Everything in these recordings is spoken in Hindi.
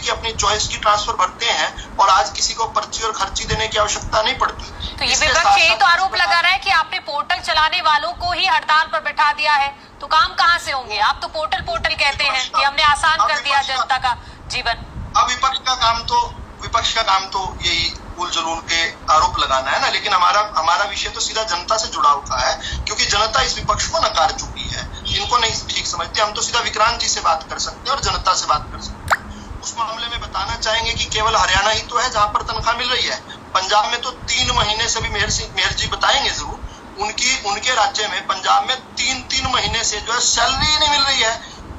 की अपनी चॉइस की ट्रांसफर भरते हैं और आज किसी को पर्ची और खर्ची देने की आवश्यकता नहीं पड़ती। तो ये विपक्ष यही तो आरोप लगा रहा है कि आपने पोर्टल चलाने वालों को ही हड़ताल पर बैठा दिया है, तो काम कहाँ से होंगे? आप तो पोर्टल कहते हैं कि हमने आसान कर दिया जनता का जीवन। अब विपक्ष का काम तो यही उल जलूल के आरोप लगाना है ना, लेकिन हमारा विषय तो सीधा जनता से जुड़ा हुआ है, क्योंकि जनता इस विपक्ष को नकार चुकी है, इनको नहीं ठीक समझते। हम तो सीधा विक्रांत जी से बात कर सकते हैं और जनता से बात कर सकते हैं। उस मामले में बताना चाहेंगे कि केवल हरियाणा ही तो है जहां पर तनख्वाह मिल रही है। पंजाब में तो 3 महीने से भी मेहर जी बताएंगे जरूर, उनके राज्य में पंजाब में 3 महीने से जो है सैलरी नहीं मिल रही है।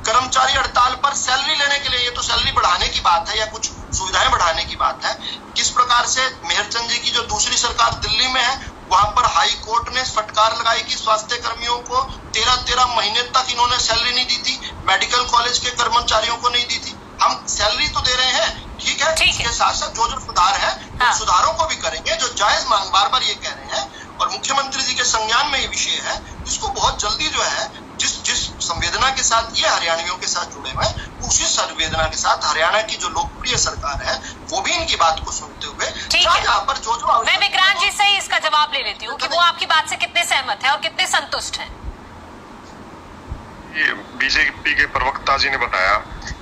कर्मचारी हड़ताल पर सैलरी लेने के लिए, ये तो सैलरी बढ़ाने की बात है या कुछ सुविधाएं बढ़ाने की बात है। किस प्रकार से मेहरचंद जी की जो दूसरी सरकार दिल्ली में है, वहां पर हाई कोर्ट ने फटकार लगाई कि स्वास्थ्य कर्मियों को 13 महीने तक इन्होंने सैलरी नहीं दी थी, मेडिकल कॉलेज के कर्मचारियों को नहीं दी थी। हम सैलरी तो दे रहे हैं, ठीक है, इसके साथ साथ जो सुधार है उन सुधारों को भी करेंगे, जो जायज मांग बार बार ये कह रहे हैं और मुख्यमंत्री जी के संज्ञान में ये विषय है, इसको बहुत जल्दी जो है जिस संवेदना के साथ ये हरियाणवियों के साथ जुड़े हुए हैं, उसी संवेदना के साथ हरियाणा की जो लोकप्रिय सरकार है वो भी इनकी बात को सुनते हुए यहाँ पर जो मैं विक्रांत जी से ही इसका जवाब ले लेती हूँ कि वो आपकी बात से कितने सहमत है और कितने संतुष्ट हैं। बीजेपी के प्रवक्ता जी ने बताया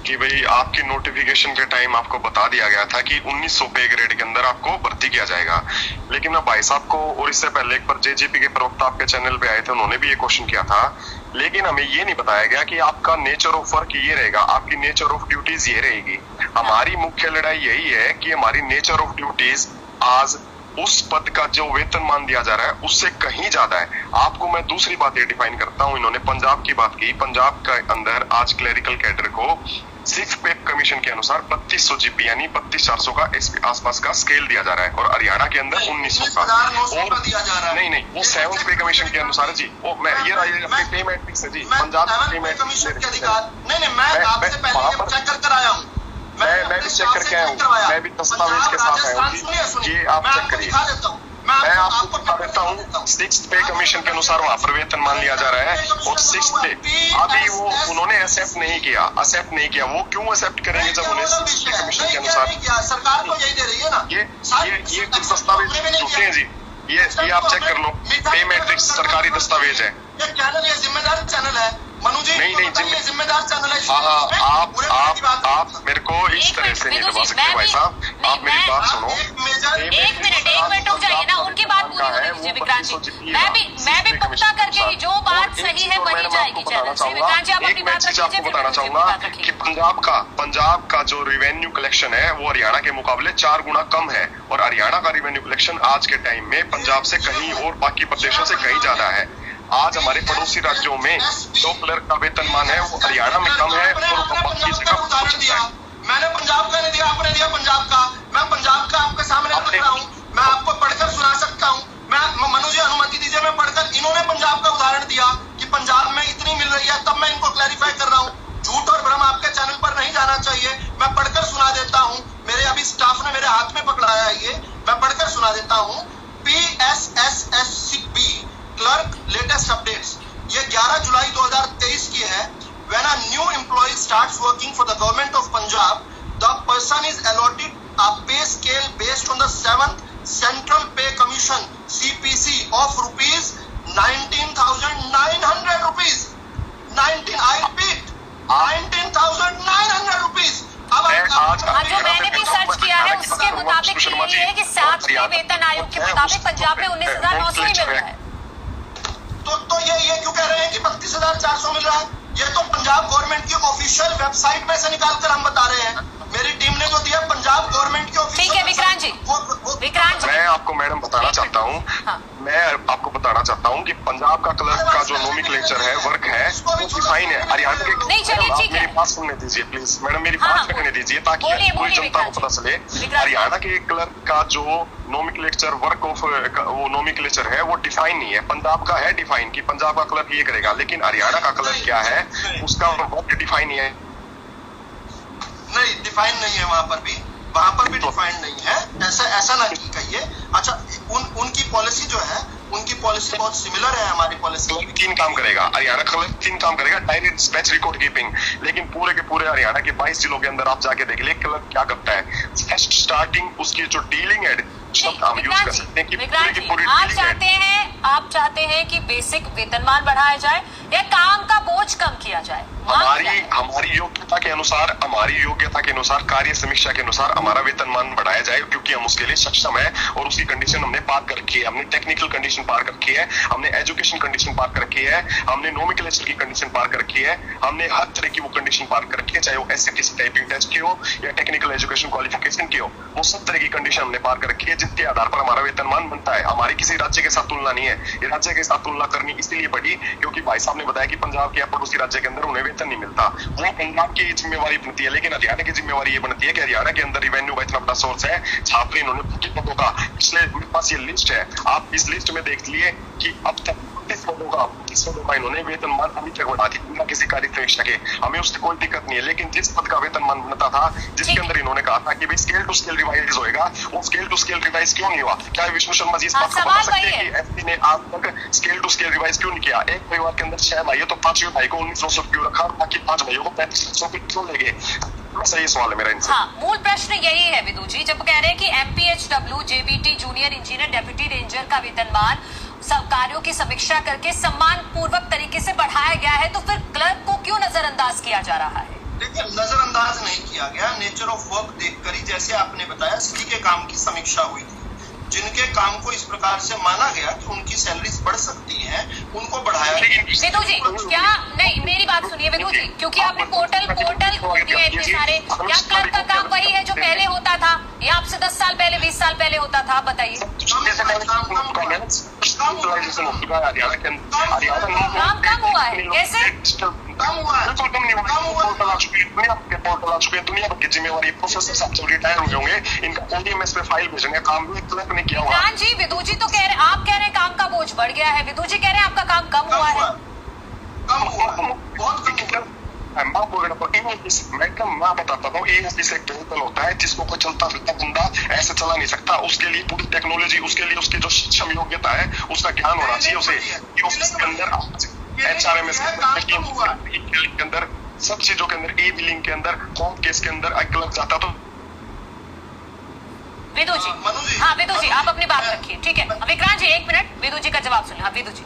कि भाई आपकी नोटिफिकेशन के टाइम आपको बता दिया गया था कि 1900 पे ग्रेड के अंदर आपको भर्ती किया जाएगा, लेकिन मैं भाई साहब को और इससे पहले एक बार जेजेपी के प्रवक्ता आपके चैनल पे आए थे, उन्होंने भी ये क्वेश्चन किया था, लेकिन हमें ये नहीं बताया गया कि आपका नेचर ऑफ वर्क ये रहेगा, आपकी नेचर ऑफ ड्यूटीज ये रहेगी। हमारी मुख्य लड़ाई यही है कि हमारी नेचर ऑफ ड्यूटीज आज उस पद का जो वेतनमान दिया जा रहा है उससे कहीं ज्यादा है। आपको मैं दूसरी बात ये डिफाइन करता हूं, इन्होंने पंजाब की बात की, पंजाब के अंदर आज क्लेरिकल कैडर को 6 पे कमीशन के अनुसार 3200 जीपी यानी 32,400 का आसपास का स्केल दिया जा रहा है और हरियाणा के अंदर 1900 का और नहीं वो 7 पे कमीशन के अनुसार जी, वो मैं ये अपनी पे मैट्रिक्स है जी, पंजाब पे मैट्रिक्स मैं भी चेक करके आया हूँ, मैं भी दस्तावेज के साथ आया हूँ, ये आप चेक करिए। मैं आपको बता देता हूँ 6 पे कमीशन के अनुसार वहाँ पर वेतनमान लिया जा रहा है और 6 पे अभी वो उन्होंने एक्सेप्ट नहीं किया। वो क्यों एक्सेप्ट करेंगे जब उन्हें 6 पे कमीशन के अनुसार सरकार तो यही दे रही है ना। ये कुछ दस्तावेज झूठे हैं जी, ये आप चेक कर लो, पे मैट्रिक्स सरकारी दस्तावेज है। जिम्मेदार चैनल है मनु जी, नहीं जिम्मेदार चैनल है। आप मेरे को इस तरह से नहीं दबा सकते भाई साहब, आप मेरी बात सुनो। एक मिनट रुक जाइए ना, उनकी बात पूरी होने दीजिए विक्रांत जी। मैं भी पुख्ता करके जो बात सही है वही जाएगी चैनल से। विक्रांत जी आप अपनी बात रखिए। आपको बताना चाहूंगा कि पंजाब का जो रिवेन्यू कलेक्शन है वो हरियाणा के मुकाबले 4 गुना कम है और हरियाणा का रिवेन्यू कलेक्शन आज के टाइम में पंजाब से कहीं और बाकी प्रदेशों से कहीं ज्यादा है। आज हमारे पड़ोसी राज्यों में जो क्लर्क का वेतनमान है वो हरियाणा में कम है और बाकी जगह मैंने पंजाब का नहीं दिया, आपने दिया पंजाब का। मैं पंजाब का आपके सामने रख रहा हूँ, मैं आपको पढ़कर सुना सकता हूँ। मैं मनु जी अनुमति दीजिए, मैं पढ़कर, इन्होंने पंजाब का उदाहरण दिया कि पंजाब में इतनी मिल रही है, तब मैं इनको क्लैरिफाई कर रहा हूँ। झूठ और भ्रम आपके चैनल पर नहीं जाना चाहिए। मैं पढ़कर सुना देता हूँ, मेरे अभी स्टाफ ने मेरे हाथ में पकड़ाया है ये, मैं पढ़कर सुना देता हूँ। PSSSCB क्लर्क लेटेस्ट अपडेट्स, ये 11 जुलाई 2023 की है। When a new employee starts working for the government of Punjab, the person is allotted a pay scale based on the 7th Central Pay Commission (CPC) of rupees 19,900 rupees. I repeat, 19,900 rupees. जो मैंने भी सर्च किया है उसके मुताबिक ये है कि 7वें वेतन आयोग के मुताबिक पंजाब में 19,900 ही मिल रहा है। तो ये क्यों कह रहे हैं कि 32,400 मिल रहा है? ये तो पंजाब गवर्नमेंट की ऑफिशियल वेबसाइट में से निकालकर हम बता रहे हैं। मेरी टीम ने जो दिया पंजाब गवर्नमेंट की ऑफिशियल। ठीक है विक्रांत जी, विक्रांत जी मैं आपको मैडम बताना चाहता हूँ, मैं आपको बताना चाहता हूँ कि पंजाब का क्लर्क का जो नोमेनक्लेचर है, वर्क है, वो डिफाइन है। हरियाणा के मेरी बात सुनने दीजिए प्लीज मैडम, मेरी बात करने दीजिए ताकि पूरी जनता को पता चले। हरियाणा के क्लर्क का जो नोमेनक्लेचर वर्क ऑफ वो नोमेनक्लेचर है वो डिफाइन नहीं है। पंजाब का है डिफाइन कि पंजाब का क्लर्क ये करेगा, लेकिन हरियाणा का क्लर्क क्या है उसका वर्क डिफाइन नहीं है। नहीं डिफाइन नहीं है, वहां पर भी डिफाइंड नहीं है। ऐसा ना कहिए। अच्छा, उनकी पॉलिसी जो है उनकी पॉलिसी बहुत सिमिलर है हमारी पॉलिसी। 3 काम करेगा, हरियाणा क्लर्क 3 काम करेगा, डायरी डिस्पैच रिकॉर्ड कीपिंग। लेकिन पूरे के पूरे हरियाणा के 22 जिलों के अंदर आप जाके देख लिए क्लर्क क्या करता है। फर्स्ट स्टार्टिंग उसकी जो डीलिंग है शब्द हम यूज कर सकते हैं कि पूरी की पूरी आप चाहते हैं कि बेसिक वेतनमान बढ़ाया जाए या काम का बोझ कम किया जाए? हमारी योग्यता के अनुसार कार्य समीक्षा के अनुसार हमारा वेतनमान बढ़ाया जाए, क्योंकि हम उसके लिए सक्षम है और उसकी कंडीशन हमने पार कर रखी है। हमने टेक्निकल कंडीशन पार कर रखी है, हमने एजुकेशन कंडीशन पार कर रखी है, हमने नोमेनक्लेचर की कंडीशन पार कर रखी है, हमने हर तरह की वो कंडीशन पार कर रखी है, चाहे वो एसएटीसी टाइपिंग टेस्ट की हो या टेक्निकल एजुकेशन क्वालिफिकेशन की हो। वो सब तरह की कंडीशन हमने पार कर रखी है, जिसके आधार पर हमारा वेतनमान बनता है। हमारी किसी राज्य के साथ तुलना नहीं है, ये राज्य के साथ तुलना करनी इसलिए पड़ी क्योंकि भाई साहब ने बताया कि पंजाब के पड़ोसी राज्य के अंदर उन्हें वेतन नहीं मिलता। वो पंजाब की जिम्मेवारी बनती है, लेकिन हरियाणा की जिम्मेवारी ये बनती है कि हरियाणा के अंदर रिवेन्यू का इतना बड़ा सोर्स है, छात्र इन्होंने पदों का, इसलिए मेरे पास ये लिस्ट है, आप इस लिस्ट में देख लिए कि अब तक 30 पदों का इन्होंने वेतनमान अभी तक बढ़ा दी बिना किसी कार्य समीक्षा के। हमें उससे कोई दिक्कत नहीं है, लेकिन जिस पद का वेतनमान बनता था, जिसके अंदर इन्होंने कहा था कि भाई स्केल टू स्केल रिवाइज होएगा, वो स्केल टू स्केल रिवाइज क्यों नहीं हुआ? क्या विष्णु शर्मा जी इस बात को बता सकते हैं कि एसपी ने आज तक स्केल टू स्केल रिवाइज क्यों नहीं किया? एक परिवार के अंदर 6 भाई है तो 5वें भाई को 1900 क्यों रखा, बाकी 5 भाइयों को 3500 क्यों ले गए? सही सवाल है मेरा इनसे। हाँ, मूल प्रश्न यही है विदु जी, जब कह रहे हैं कि MPHW, JBT, junior engineer, deputy ranger का वेतनमान सब कार्यों की समीक्षा करके सम्मान पूर्वक तरीके से बढ़ाया गया है, तो फिर क्लर्क को क्यों नजरअंदाज किया जा रहा है? देखिए, नजरअंदाज नहीं किया गया, नेचर ऑफ वर्क देखकर ही, जैसे आपने बताया सभी के काम की समीक्षा हुई थी। जिनके काम को इस प्रकार से माना गया कि उनकी सैलरीज बढ़ सकती हैं, उनको बढ़ाया गया। विदु जी, क्या नहीं, मेरी बात सुनिए विदु जी, क्योंकि आपने पोर्टल खोल दिए इतने सारे, क्या क्लर्क का काम वही है जो पहले होता था या आपसे 10 साल पहले, 20 साल पहले होता था? आप बताइए। काम कम हुआ है, कैसे कम हुआ है? पोर्टल आ चुके हैं, दुनिया भर की जिम्मेवारी प्रोफेसर साहब जब रिटायर हुए होंगे, इनका ओडीएमएस पे फाइल भेजेंगे, काम भी क्लर्क ने किया होगा। जी, विदु जी तो कह रहे, आप कह रहे हैं काम का बोझ बढ़ गया है, विदु जी कह रहे हैं आपका काम कम हुआ है। कम हुआ, बहुत कम हुआ। मैं बताता हूँ, एक पोर्टल होता है जिसको कोई चलता फिरता बंदा ऐसे चला नहीं सकता। उसके लिए पूरी टेक्नोलॉजी, उसके लिए उसकी जो सक्षम योग्यता है, उसका ज्ञान होना चाहिए उसे। ऑफिस के अंदर एचआरएमएस के अंदर सब चीजों के अंदर, ई बिलिंग के अंदर, कोर्ट केस के अंदर क्लर्क जाता तो। विदु जी, हाँ विदु जी, आप अपनी बात रखिए, ठीक है। विक्रांत जी 1 मिनट, विदु जी का जवाब सुनिए। हाँ विदु जी,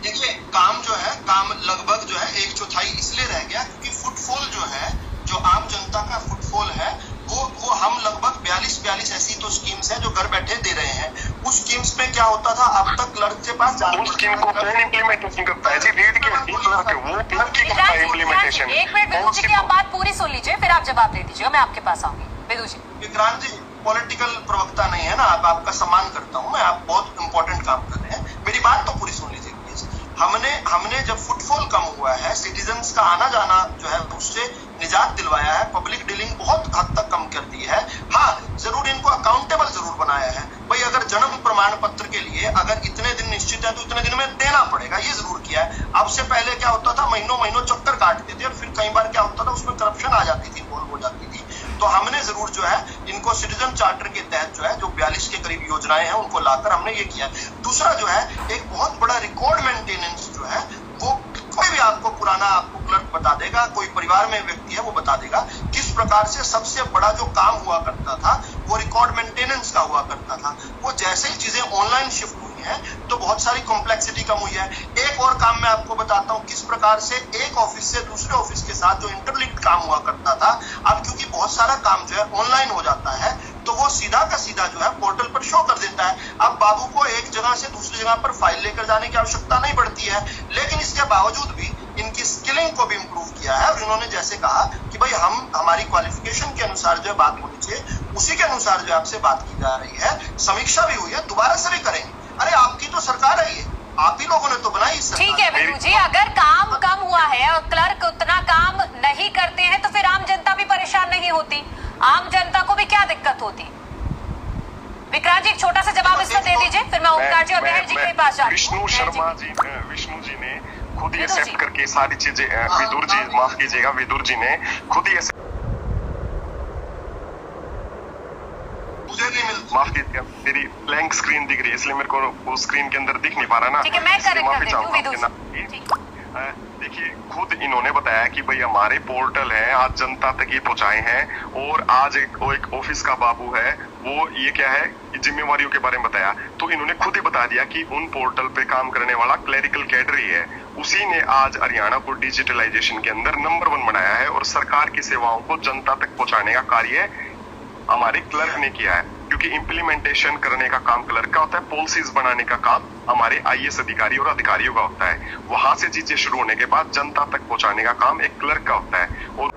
देखिए, काम जो है, काम लगभग जो है 1/4 इसलिए रह गया क्योंकि फुटफॉल जो है, जो आम जनता का फुटफॉल है, वो हम लगभग 42 ऐसी तो स्कीम्स हैं जो घर बैठे दे रहे हैं। उस स्कीम्स में क्या होता था, अब तक क्लर्क के पास जाना, उस स्कीम को कौन इम्प्लीमेंटेशन करता है जी? रीड के क्लर्क है, वो क्लर्क की करता है इम्प्लीमेंटेशन। 1 मिनट विदु जी की आप बात पूरी सुन लीजिए, फिर आप जवाब दे दीजिएगा, मैं आपके पास आऊंगी। विदु जी, विक्रांत जी पॉलिटिकल प्रवक्ता नहीं है ना, आपका सम्मान करता हूं मैं, आप बहुत इंपॉर्टेंट काम कर रहे हैं, मेरी बात तो पूरी सुन लीजिए प्लीज। हमने जब फुटफॉल कम हुआ है, सिटीजन्स का आना जाना जो है उससे निजात दिलवाया है, पब्लिक डीलिंग बहुत हद तक कम कर दी है। हाँ, जरूर इनको अकाउंटेबल जरूर बनाया है भाई, अगर जन्म प्रमाण पत्र के लिए अगर इतने दिन निश्चित है तो इतने दिन में देना पड़ेगा, ये जरूर किया है। अब से पहले क्या होता था, महीनों चक्कर काटते थे और फिर कई बार क्या होता था, उसमें करप्शन आ जाती थी, हो जाती थी। तो हमने जरूर जो है इनको सिटीजन चार्टर के तहत जो है, जो 42 के करीब योजनाएं हैं, उनको लाकर हमने ये किया। दूसरा जो है, एक बहुत बड़ा रिकॉर्ड मेंटेनेंस जो है, वो कोई भी आपको पुराना आपको क्लर्क बता देगा, कोई परिवार में व्यक्ति है वो बता देगा किस प्रकार से सबसे बड़ा जो काम हुआ करता था वो रिकॉर्ड मेंटेनेंस का हुआ करता था। वो जैसे ही चीजें ऑनलाइन शिफ्ट हुई हैं तो बहुत सारी कॉम्प्लेक्सिटी कम हुई है। एक और काम मैं आपको बताता हूँ, किस प्रकार से एक ऑफिस से दूसरे ऑफिस के साथ जो इंटरलिंक्ड काम हुआ करता था, अब क्योंकि बहुत सारा काम जो है ऑनलाइन हो जाता है, तो वो सीधा का सीधा जो है पोर्टल पर शो कर देता है। अब बाबू को एक जगह से दूसरी जगह पर फाइल लेकर जाने की आवश्यकता नहीं पड़ती है। लेकिन इसके बावजूद भी इनकी स्किलिंग को भी इंप्रूव किया है और इन्होंने जैसे कहा कि भाई हमारी क्वालिफिकेशन के अनुसार जो है बात होनी चाहिए, उसी के अनुसार जो आपसे बात की जा रही है। समीक्षा भी हुई है, दोबारा से भी करेंगे। अरे आपकी तो सरकार है, ये आप ही लोगों ने तो बनाई इस सरकार। ठीक है विदु जी, अगर काम कम हुआ है और क्लर्क उतना काम नहीं करते हैं तो फिर आम जनता भी परेशान नहीं होती, आम जनता को भी क्या दिक्कत होती? विक्रांत जी एक छोटा सा जवाब इसका दे दीजिए, फिर मैं ओमकार जी और बहन जी के पास जाऊंगी। विष्णु जी ने खुद ही एक्सेप्ट करके सारी चीजें, विदुर जी माफ कीजिएगा, विदुर जी ने खुद ही मुझे नहीं मिलती माफ कीजिएगा, मेरी ब्लैंक स्क्रीन दिख रही है इसलिए मेरे को वो स्क्रीन के अंदर दिख नहीं पा रहा ना। ठीक है, मैं इसलिए करेक्ट माफी कर चाहूंगा देती हूँ आपके नाम ठीक। की। देखिए खुद इन्होंने बताया कि भाई हमारे पोर्टल है आज जनता तक ये पहुंचाए हैं, और आज एक ऑफिस का बाबू है वो ये क्या है जिम्मेवारियों के बारे में बताया, तो इन्होंने खुद ही बता दिया कि उन पोर्टल पे काम करने वाला क्लरिकल कैडर ही है, उसी ने आज हरियाणा को डिजिटलाइजेशन के अंदर नंबर 1 बनाया है, और सरकार की सेवाओं को जनता तक पहुंचाने का कार्य हमारे क्लर्क ने किया है, क्योंकि इम्प्लीमेंटेशन करने का काम क्लर्क का होता है, पॉलिसीज बनाने का काम हमारे आईएएस अधिकारी और अधिकारियों का होता है, वहां से चीजें शुरू होने के बाद जनता तक पहुंचाने का काम एक क्लर्क का होता है। और